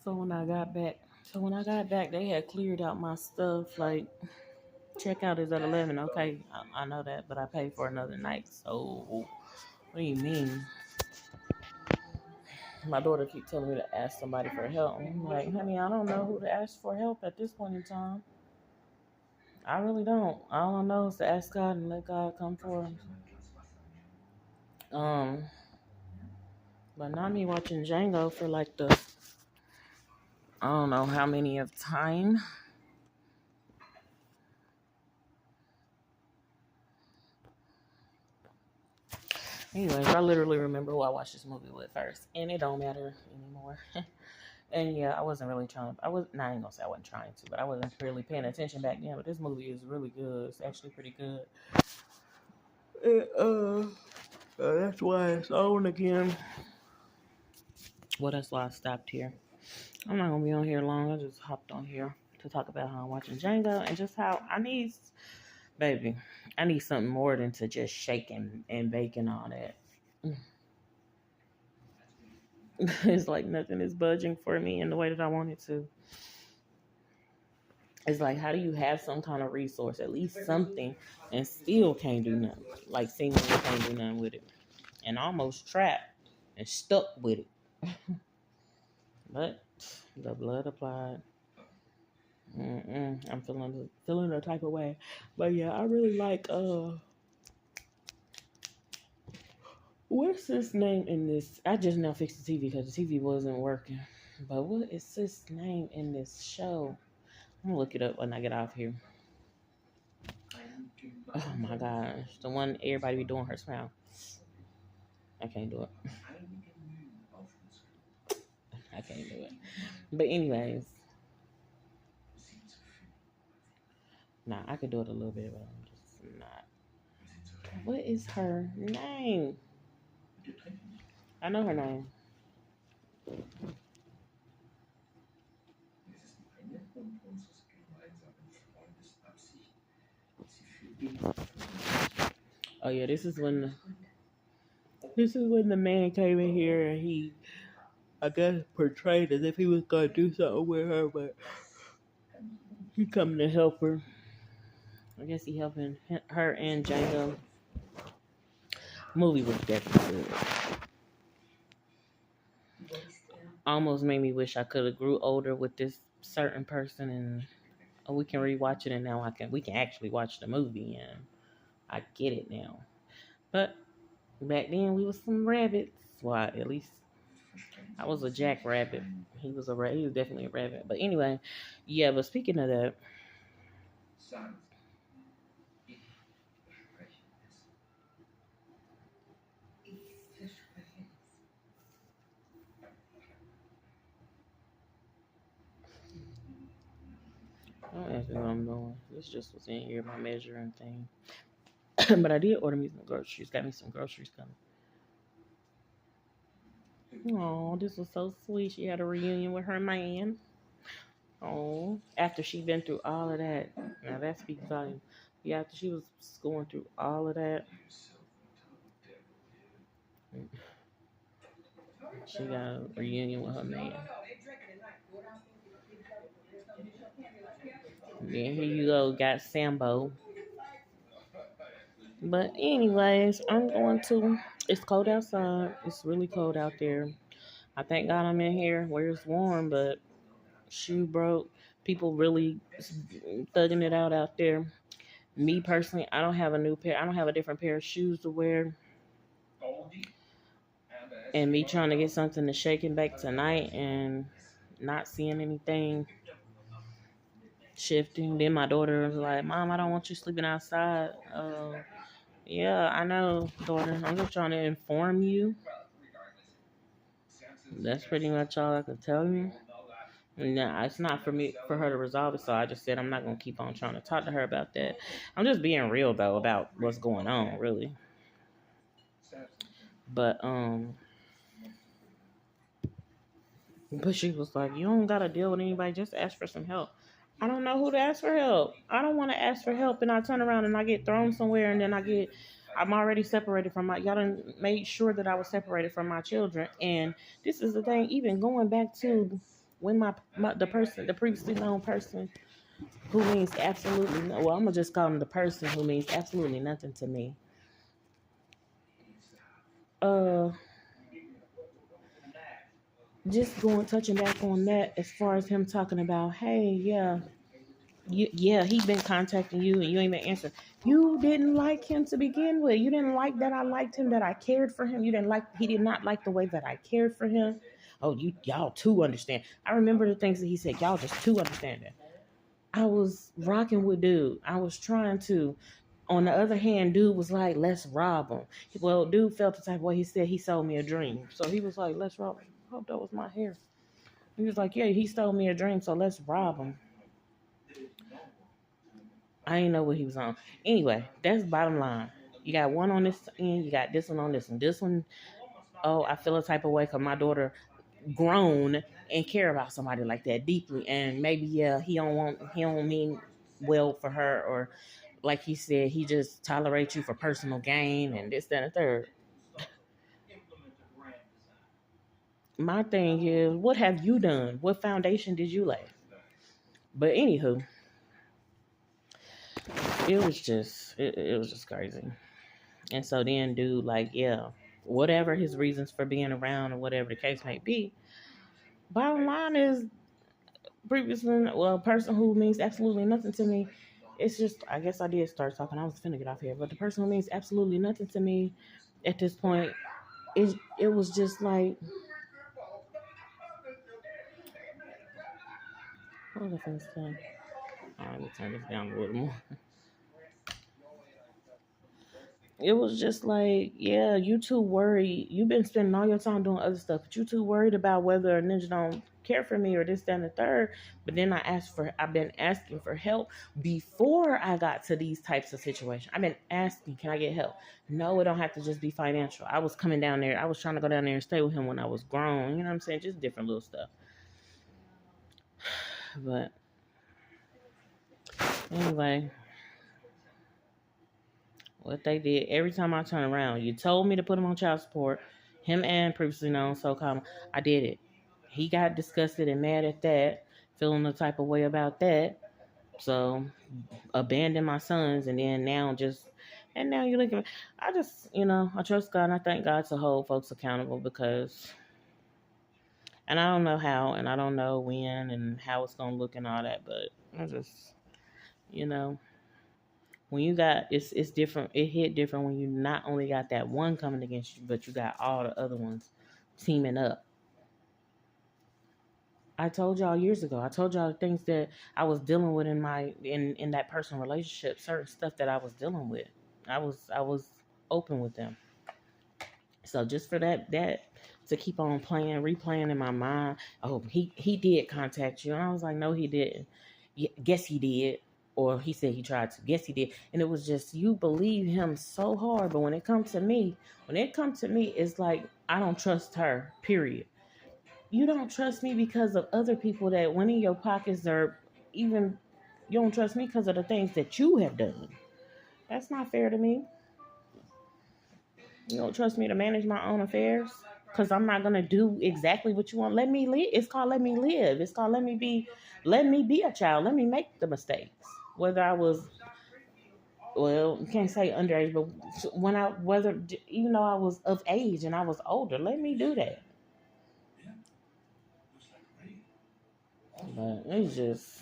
So when I got back, they had cleared out my stuff. Like, checkout is at 11. Okay, I know that, but I paid for another night. So, what do you mean? My daughter keep telling me to ask somebody for help. I'm like, honey, I don't know who to ask for help at this point in time. I really don't. All I know is to ask God and let God come for Um, but not me watching Django for like the I don't know how many of time. Anyways, I literally remember who I watched this movie with first, and it don't matter anymore. And yeah, I wasn't really trying. I was. Nah, I ain't gonna say I wasn't trying to, but I wasn't really paying attention back then. But this movie is really good. It's actually pretty good. That's why it's on again. Well, that's why I stopped here. I'm not gonna be on here long. I just hopped on here to talk about how I'm watching Django and just how I need, baby, I need something more than to just shake and bake and all that. It's like nothing is budging for me in the way that I want it to. It's like, how do you have some kind of resource, at least something, and still can't do nothing? Like, seemingly can't do nothing with it. And almost trapped and stuck with it. But the blood applied. I'm feeling the type of way. But yeah, I really like, what's his name in this? I just now fixed the TV because the TV wasn't working. But what is his name in this show? I'm gonna look it up when I get off here. Oh my gosh, the one everybody be doing her smile. I can't do it. I can't do it. But anyways, nah, I could do it a little bit, but I'm just not. What is her name? I know her name. Oh yeah, this is when the man came in here and he, I guess, portrayed as if he was gonna do something with her, but he coming to help her. I guess he helping her and Django. Movie was definitely good. Almost made me wish I could have grew older with this certain person, and we can rewatch it, and now we can actually watch the movie, and I get it now. But back then we was some rabbits. Well, at least I was a jackrabbit. He was definitely a rabbit. But anyway, yeah. But speaking of that, don't ask me what I'm doing. This just was in here, my measuring thing. But I did order me some groceries. Got me some groceries coming. Oh, this was so sweet. She had a reunion with her man. Oh, after she been through all of that. Now that speaks volume. Yeah, after she was going through all of that, she got a reunion with her man. Yeah, here you go. Got Sambo. But anyways, I'm going to. It's cold outside. It's really cold out there. I thank God I'm in here where it's warm, but shoe broke. People really thugging it out there. Me personally, I don't have a new pair. I don't have a different pair of shoes to wear. And me trying to get something to shake and bake tonight and not seeing anything shifting. Then my daughter was like, "Mom, I don't want you sleeping outside." Yeah, I know, daughter. I'm just trying to inform you. That's pretty much all I can tell you. Nah, it's not for me for her to resolve it. So I just said I'm not gonna keep on trying to talk to her about that. I'm just being real though about what's going on, really. But but she was like, "You don't gotta deal with anybody. Just ask for some help." I don't know who to ask for help. I don't want to ask for help, and I turn around and I get thrown somewhere, and then I'm already separated from my. Y'all done made sure that I was separated from my children, and this is the thing. Even going back to when the previously known person who means absolutely no, well, I'm gonna just call him the person who means absolutely nothing to me. Uh, just going touching back on that as far as him talking about, hey, yeah, yeah, he been contacting you and you ain't been answering. You didn't like him to begin with. You didn't like that I liked him, that I cared for him. You didn't like he did not like the way that I cared for him. Oh, y'all too understand. I remember the things that he said. Y'all just too understanding. I was rocking with dude. I was trying to. On the other hand, dude was like, let's rob him. Well, dude felt the type of way. He said he sold me a dream. So he was like, let's rob him. I hope that was my hair. He was like, yeah, he stole me a dream, so let's rob him. I didn't know what he was on. Anyway, that's the bottom line. You got one on this end, you got this one on this one. This one, oh, I feel a type of way because my daughter grown and care about somebody like that deeply. And maybe, yeah, he don't mean well for her, or like he said, he just tolerates you for personal gain and this, that, and the third. My thing is, what have you done? What foundation did you lay? But anywho, it was just crazy. And so then dude, like, yeah, whatever his reasons for being around or whatever the case may be, bottom line is previously, well, a person who means absolutely nothing to me, it's just, I guess I did start talking. I was finna get off here, but the person who means absolutely nothing to me at this point, it was just like, what was I finna say? Let me turn this down a little more. It was just like, yeah, you too worried. You've been spending all your time doing other stuff, but you too worried about whether a ninja don't care for me or this, that, and the third. But then I've been asking for help before I got to these types of situations. I've been asking, can I get help? No, it don't have to just be financial. I was coming down there. I was trying to go down there and stay with him when I was grown. You know what I'm saying? Just different little stuff. But anyway, what they did, every time I turn around, you told me to put him on child support, him and previously known SoCal. I did it. He got disgusted and mad at that, feeling the type of way about that. So, abandoned my sons, and then now you look at me. I just, I trust God and I thank God to hold folks accountable because, and I don't know how, and I don't know when and how it's going to look and all that, but I just, you know. When you got it's different. It hit different when you not only got that one coming against you, but you got all the other ones teaming up. I told y'all years ago. I told y'all the things that I was dealing with in that personal relationship, certain stuff that I was dealing with. I was open with them. So just for that to keep on replaying in my mind. Oh, he did contact you, and I was like, no, he didn't. Guess he did. Or he said he tried to. Guess he did. And it was just, you believe him so hard. But when it comes to me, it's like, I don't trust her, period. You don't trust me because of other people that went in your pockets, or even you don't trust me because of the things that you have done. That's not fair to me. You don't trust me to manage my own affairs because I'm not gonna do exactly what you want. Let me live. It's called let me live. It's called let me be a child. Let me make the mistakes. Whether I was, well, you can't say underage, but even though I was of age and I was older, let me do that. But it's just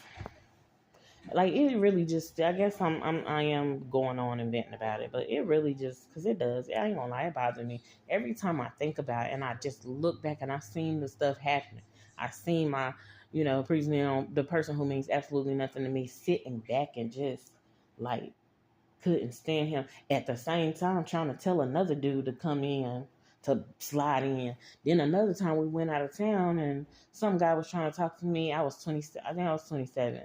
like, it really just, I guess I am going on and venting about it, but it really just, because it does, I ain't gonna lie, it bothers me every time I think about it, and I just look back and I seen the stuff happening. I seen my, previously the person who means absolutely nothing to me sitting back and just like couldn't stand him, at the same time trying to tell another dude to come in, to slide in. Then another time we went out of town and some guy was trying to talk to me. I was 20, I think I was 27.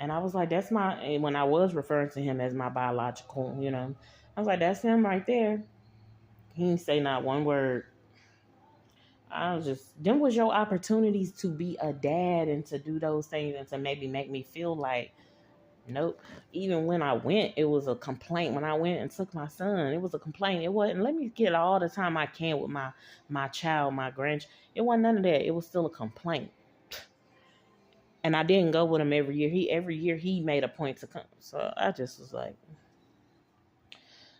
And I was like, when I was referring to him as my biological, I was like, that's him right there. He didn't say not one word. I was just, them was your opportunities to be a dad and to do those things and to maybe make me feel like, nope. Even when I went, it was a complaint. When I went and took my son, it was a complaint. It wasn't, let me get all the time I can with my child, my grandchild. It wasn't none of that. It was still a complaint. And I didn't go with him every year. Every year he made a point to come. So I just was like,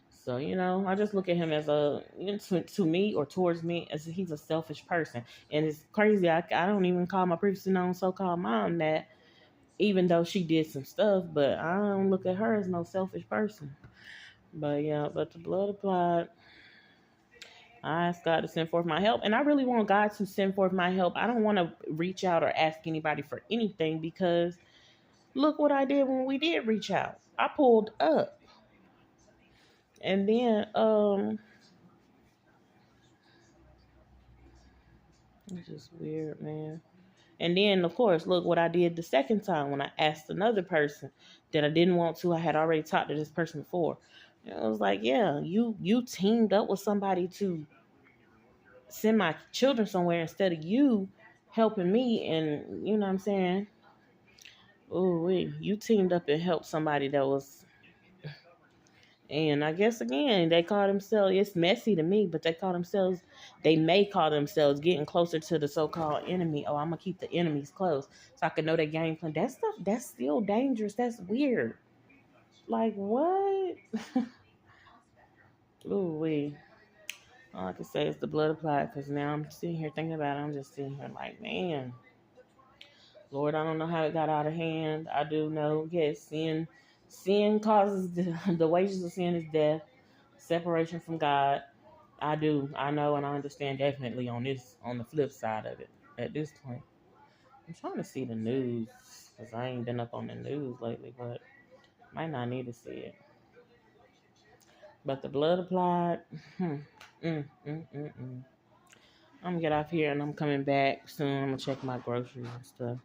so, I just look at him as to me or towards me as he's a selfish person. And it's crazy. I don't even call my previously known so-called mom that, even though she did some stuff, but I don't look at her as no selfish person. But yeah, but the blood applied. I asked God to send forth my help. And I really want God to send forth my help. I don't want to reach out or ask anybody for anything, because look what I did when we did reach out. I pulled up. And then it's just weird, man. And then, of course, look what I did the second time when I asked another person that I didn't want to. I had already talked to this person before. And I was like, yeah, you teamed up with somebody to send my children somewhere instead of you helping me. And you know what I'm saying? Oh, you teamed up and helped somebody that was. And I guess again, they call themselves, it's messy to me, but they may call themselves getting closer to the so-called enemy. Oh, I'm going to keep the enemies close so I can know their game plan. That stuff, that's still dangerous. That's weird. Like, what? Ooh, wee. All I can say is the blood applied, because now I'm sitting here thinking about it. I'm just sitting here like, man, Lord, I don't know how it got out of hand. I do know, yes, sin causes the wages of sin is death, separation from God. I do. I know and I understand definitely on the flip side of it at this point. I'm trying to see the news because I ain't been up on the news lately, but might not need to see it. But the blood applied. I'm gonna get off here and I'm coming back soon. I'm gonna check my groceries and stuff.